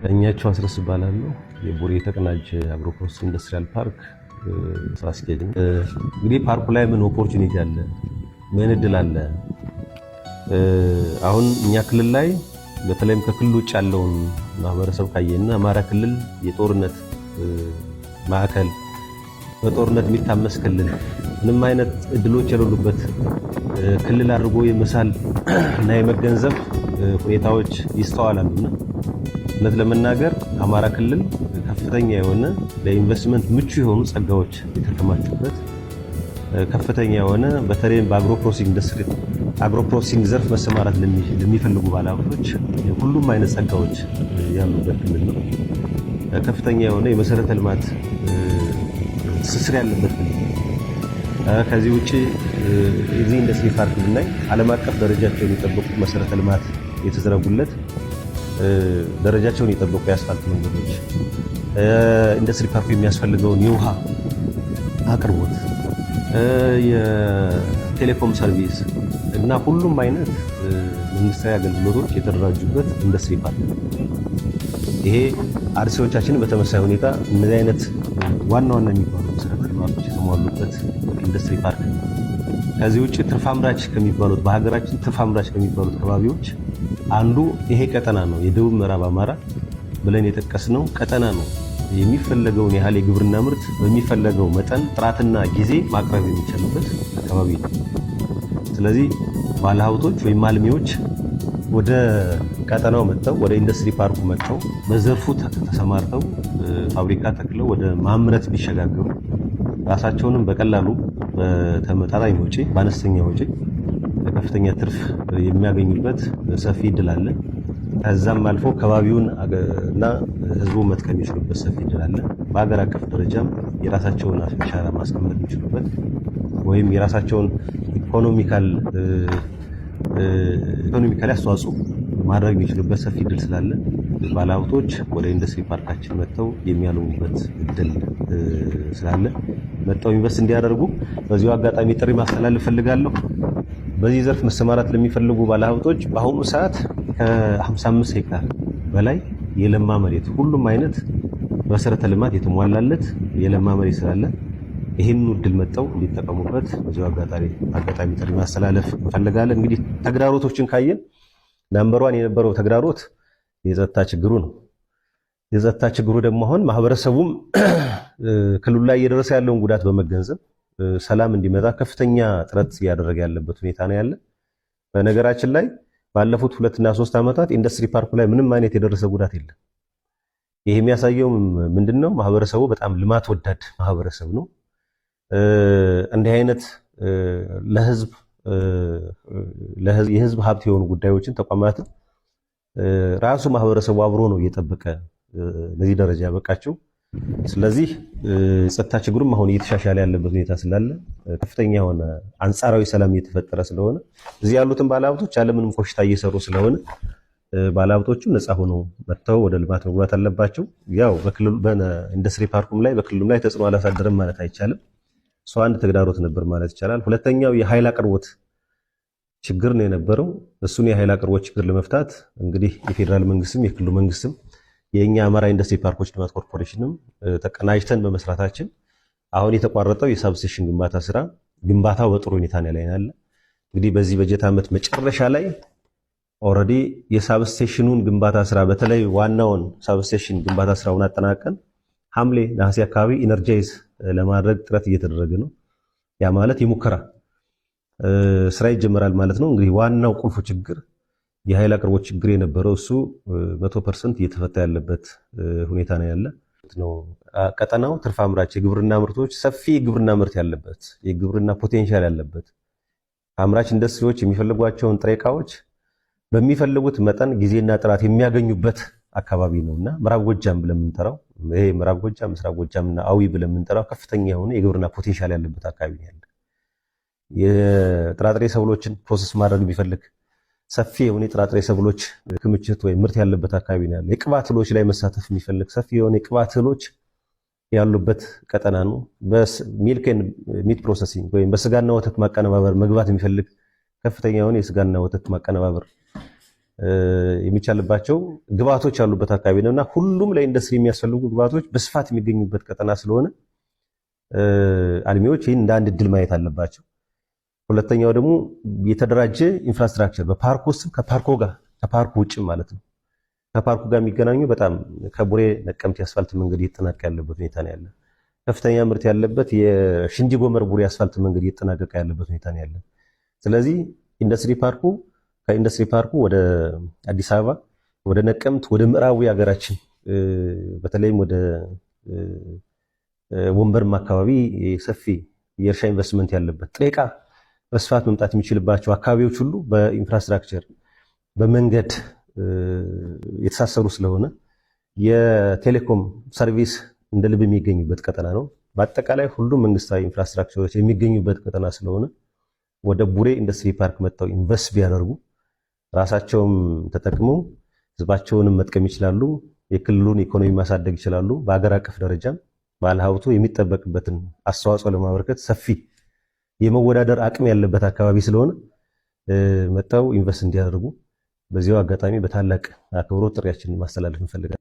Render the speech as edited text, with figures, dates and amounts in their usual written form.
እኛቸው አስረስ ይባላል የቦሌ ተቀናጅ አግሮ ፕሮሰሲንግ ኢንዱስትሪያል ፓርክ ስራ አስኪያጅ ነኝ። እንግዲህ ፓርኩ ላይ ምን ኦፖርቹኒቲ አለ፣ ምን እድል አለ? አሁን እኛ ክልል ላይ በተለይም ከክልል ውጭ ያለውን ማህበረሰብ ካየና አማራ ክልል የጦርነት ማዕከል፣ በጦርነት የሚታመስ ክልል፣ ምንም አይነት እድሎች የሌሉበት ክልል አድርጎ የመሳል እና የመገንዘብ ሁኔታዎች ይስተዋላሉና እውነት ለመናገር አማራ ክልል ከፍተኛ የሆነ ለኢንቨስትመንት ምቹ የሆኑ ጸጋዎች የተከማቹበት ከፍተኛ የሆነ በተለይም በአግሮ ፕሮሰሲንግ ኢንዱስትሪ አግሮ ፕሮሰሲንግ ዘርፍ መሰማራት ለሚፈልጉ ባለሀብቶች ሁሉም አይነት ጸጋዎች ያሉበት ክልል ነው። ከፍተኛ የሆነ የመሰረተ ልማት ትስስር ያለበት ክልል ነው። ከዚህ ውጪ እዚህ ኢንዱስትሪ ፓርክ ብናይ ዓለም አቀፍ ደረጃቸውን የጠበቁ መሰረተ ልማት የተዘረጉለት ደረጃቸውን የጠበቁ የአስፋልት መንገዶች፣ ኢንዱስትሪ ፓርኩ የሚያስፈልገውን የውሃ አቅርቦት፣ የቴሌኮም ሰርቪስ እና ሁሉም አይነት መንግስታዊ አገልግሎቶች የተደራጁበት ኢንዱስትሪ ፓርክ ነው። ይሄ አርሲዎቻችንን በተመሳሳይ ሁኔታ እነዚህ አይነት ዋና ዋና የሚባሉ መሰረተ ልማቶች የተሟሉበት ኢንዱስትሪ ፓርክ ነው። ከዚህ ውጭ ትርፍ አምራች ከሚባሉት በሀገራችን ትርፍ አምራች ከሚባሉት አካባቢዎች አንዱ ይሄ ቀጠና ነው። የደቡብ ምዕራብ አማራ ብለን የጠቀስነው ቀጠና ነው። የሚፈለገውን ያህል የግብርና ምርት በሚፈለገው መጠን ጥራትና ጊዜ ማቅረብ የሚቻልበት አካባቢ ነው። ስለዚህ ባለሀብቶች ወይም አልሚዎች ወደ ቀጠናው መጥተው ወደ ኢንዱስትሪ ፓርኩ መጥተው በዘርፉ ተሰማርተው ፋብሪካ ተክለው ወደ ማምረት ቢሸጋገሩ ራሳቸውንም በቀላሉ በተመጣጣኝ ወጪ በአነስተኛ ወጪ ከፍተኛ ትርፍ የሚያገኙበት ሰፊ እድል አለ። ከዛም አልፎ ከባቢውን እና ህዝቡን መጥቀም የሚችሉበት ሰፊ እድል አለ። በሀገር አቀፍ ደረጃም የራሳቸውን አሻራ ማስቀመጥ የሚችሉበት ወይም የራሳቸውን ኢኮኖሚካሊ አስተዋጽኦ ማድረግ የሚችሉበት ሰፊ እድል ስላለ ባለሀብቶች ወደ ኢንዱስትሪ ፓርካችን መጥተው የሚያለሙበት እድል ስላለ መጥተው ኢንቨስት እንዲያደርጉ በዚሁ አጋጣሚ ጥሪ ማስተላለፍ ፈልጋለሁ። በዚህ ዘርፍ መሰማራት ለሚፈልጉ ባለሀብቶች በአሁኑ ሰዓት ከ55 ሄክታር በላይ የለማ መሬት ሁሉም አይነት መሰረተ ልማት የተሟላለት የለማ መሬት ስላለ ይህንን እድል መጥተው እንዲጠቀሙበት በዚሁ አጋጣሚ ጥሪ ማስተላለፍ እንፈልጋለን። እንግዲህ ተግዳሮቶችን ካየን ናምበር 1 የነበረው ተግዳሮት የጸጥታ ችግሩ ነው። የጸጥታ ችግሩ ደግሞ አሁን ማህበረሰቡም ክልሉ ላይ እየደረሰ ያለውን ጉዳት በመገንዘብ ሰላም እንዲመጣ ከፍተኛ ጥረት እያደረገ ያለበት ሁኔታ ነው ያለ። በነገራችን ላይ ባለፉት 2 እና 3 ዓመታት ኢንዱስትሪ ፓርኩ ላይ ምንም አይነት የደረሰ ጉዳት የለም። ይሄ የሚያሳየው ምንድነው? ማህበረሰቡ በጣም ልማት ወዳድ ማህበረሰብ ነው። እንዲህ አይነት የህዝብ ሀብት የሆኑ ጉዳዮችን ተቋማትን ራሱ ማህበረሰቡ አብሮ ነው እየጠበቀ ለዚህ ደረጃ ያበቃቸው። ስለዚህ ጸጥታ ችግሩም አሁን እየተሻሻለ ያለበት ሁኔታ ስላለ ከፍተኛ የሆነ አንጻራዊ ሰላም እየተፈጠረ ስለሆነ እዚህ ያሉትን ባለሀብቶች ያለምንም ኮሽታ እየሰሩ ስለሆነ ባለሀብቶቹ ነፃ ሆነው መጥተው ወደ ልማት መግባት አለባቸው። ያው በክልሉ በኢንዱስትሪ ፓርኩም ላይ በክልሉም ላይ ተጽዕኖ አላሳደረም ማለት አይቻልም። እሱ አንድ ተግዳሮት ነበር ማለት ይቻላል። ሁለተኛው የኃይል አቅርቦት ችግር ነው የነበረው። እሱን የኃይል አቅርቦት ችግር ለመፍታት እንግዲህ የፌዴራል መንግስትም የክልሉ መንግስትም የኛ አማራ ኢንዱስትሪ ፓርኮች ልማት ኮርፖሬሽንም ተቀናጅተን በመስራታችን አሁን የተቋረጠው የሳብስቴሽን ግንባታ ስራ ግንባታው በጥሩ ሁኔታ ላይ ያለ። እንግዲህ በዚህ በጀት ዓመት መጨረሻ ላይ ኦልሬዲ የሳብስቴሽኑን ግንባታ ስራ በተለይ ዋናውን ሳብስቴሽን ግንባታ ስራውን አጠናቀን ሐምሌ ነሐሴ አካባቢ ኢነርጃይዝ ለማድረግ ጥረት እየተደረገ ነው። ያ ማለት የሙከራ ስራ ይጀምራል ማለት ነው። እንግዲህ ዋናው ቁልፉ ችግር የኃይል አቅርቦት ችግር የነበረው እሱ 100% እየተፈታ ያለበት ሁኔታ ነው ያለ ነው። ቀጠናው ትርፍ አምራች የግብርና ምርቶች ሰፊ የግብርና ምርት ያለበት የግብርና ፖቴንሻል ያለበት አምራች ኢንዱስትሪዎች የሚፈልጓቸውን ጥሬ ዕቃዎች በሚፈልጉት መጠን ጊዜና ጥራት የሚያገኙበት አካባቢ ነውና ምዕራብ ጎጃም ብለን የምንጠራው ይሄ ምዕራብ ጎጃም፣ ምስራቅ ጎጃምና አዊ ብለን የምንጠራው ከፍተኛ የሆነ የግብርና ፖቴንሻል ያለበት አካባቢ ነው ያለ። የጥራጥሬ ሰብሎችን ፕሮሰስ ማድረግ ቢፈልግ ሰፊ የሆነ የጥራጥሬ ሰብሎች ክምችት ወይም ምርት ያለበት አካባቢ ነው ያለ። የቅባት እህሎች ላይ መሳተፍ የሚፈልግ ሰፊ የሆነ የቅባት እህሎች ያሉበት ቀጠና ነው። በሚልክ ኤንድ ሚት ፕሮሰሲንግ ወይም በስጋና ወተት ማቀነባበር መግባት የሚፈልግ ከፍተኛ የሆነ የስጋና ወተት ማቀነባበር የሚቻልባቸው ግብአቶች ያሉበት አካባቢ ነውና ሁሉም ለኢንዱስትሪ የሚያስፈልጉ ግብአቶች በስፋት የሚገኙበት ቀጠና ስለሆነ አልሚዎች ይህን እንደ አንድ እድል ማየት አለባቸው። ሁለተኛው ደግሞ የተደራጀ ኢንፍራስትራክቸር በፓርክ ውስጥ ከፓርኩ ውጭ ማለት ነው ከፓርኩ ጋር የሚገናኙ በጣም ከቡሬ ነቀምት የአስፋልት መንገድ እየተጠናቀቀ ያለበት ሁኔታ ነው ያለ። ከፍተኛ ምርት ያለበት የሽንዲ ጎመር ቡሬ አስፋልት መንገድ እየተጠናቀቀ ያለበት ሁኔታ ነው ያለ። ስለዚህ ከኢንዱስትሪ ፓርኩ ወደ አዲስ አበባ ወደ ነቀምት ወደ ምዕራቡ የሀገራችን በተለይም ወደ ወንበርማ አካባቢ ሰፊ የእርሻ ኢንቨስትመንት ያለበት ጥሬ ዕቃ በስፋት መምጣት የሚችልባቸው አካባቢዎች ሁሉ በኢንፍራስትራክቸር በመንገድ የተሳሰሩ ስለሆነ የቴሌኮም ሰርቪስ እንደ ልብ የሚገኙበት ቀጠና ነው። በአጠቃላይ ሁሉም መንግስታዊ ኢንፍራስትራክቸሮች የሚገኙበት ቀጠና ስለሆነ ወደ ቡሬ ኢንዱስትሪ ፓርክ መጥተው ኢንቨስት ቢያደርጉ ራሳቸውም ተጠቅመው ህዝባቸውንም መጥቀም ይችላሉ። የክልሉን ኢኮኖሚ ማሳደግ ይችላሉ። በአገር አቀፍ ደረጃም ባለሀብቱ የሚጠበቅበትን አስተዋጽኦ ለማበርከት ሰፊ የመወዳደር አቅም ያለበት አካባቢ ስለሆነ መጥተው ኢንቨስት እንዲያደርጉ በዚያው አጋጣሚ በታላቅ አክብሮት ጥሪያችንን ማስተላለፍ እንፈልጋለን።